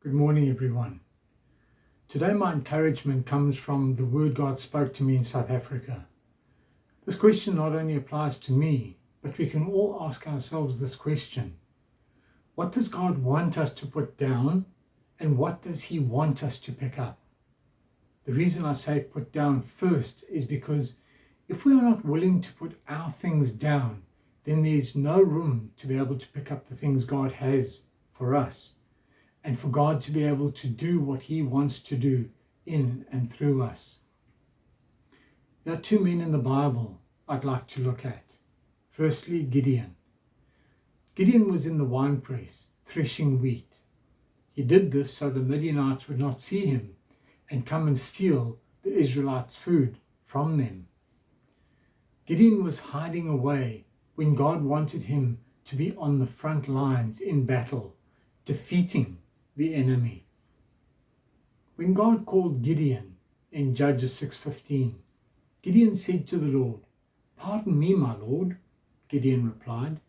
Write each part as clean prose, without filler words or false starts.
Good morning, everyone. Today, my encouragement comes from the word God spoke to me in South Africa. This question not only applies to me, but we can all ask ourselves this question: what does God want us to put down, and what does He want us to pick up? The reason I say put down first is because if we are not willing to put our things down, then there's no room to be able to pick up the things God has for us, and for God to be able to do what He wants to do in and through us. There are two men in the Bible I'd like to look at. Firstly, Gideon. Gideon was in the winepress, threshing wheat. He did this so the Midianites would not see him and come and steal the Israelites' food from them. Gideon was hiding away when God wanted him to be on the front lines in battle, defeating the enemy. When God called Gideon in Judges 6:15, Gideon said to the Lord, "Pardon me, my Lord." Gideon replied,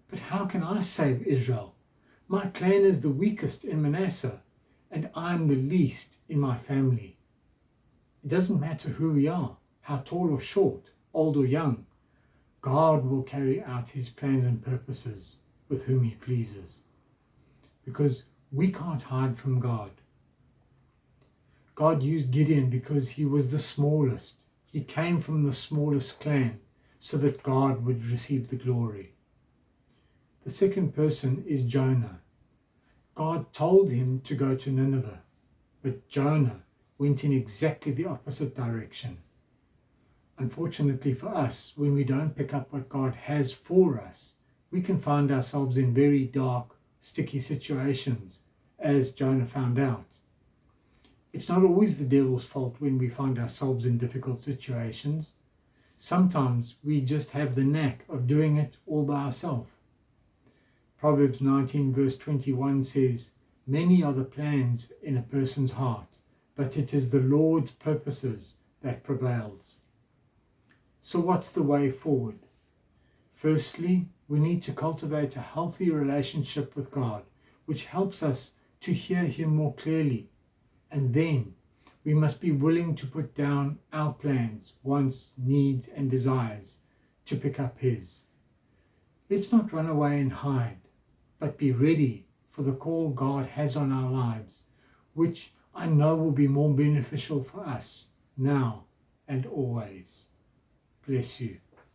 "But how can I save Israel? My clan is the weakest in Manasseh, and I am the least in my family." It doesn't matter who we are, how tall or short, old or young. God will carry out His plans and purposes with whom He pleases, because we can't hide from God. God used Gideon because he was the smallest. He came from the smallest clan so that God would receive the glory. The second person is Jonah. God told him to go to Nineveh, but Jonah went in exactly the opposite direction. Unfortunately for us, when we don't pick up what God has for us, we can find ourselves in very dark, sticky situations, as Jonah found out. It's not always the devil's fault when we find ourselves in difficult situations. Sometimes we just have the knack of doing it all by ourselves. Proverbs 19 verse 21 says, "Many are the plans in a person's heart, but it is the Lord's purposes that prevails." So what's the way forward? Firstly, we need to cultivate a healthy relationship with God, which helps us to hear Him more clearly. And then we must be willing to put down our plans, wants, needs, and desires to pick up His. Let's not run away and hide, but be ready for the call God has on our lives, which I know will be more beneficial for us now and always. Bless you.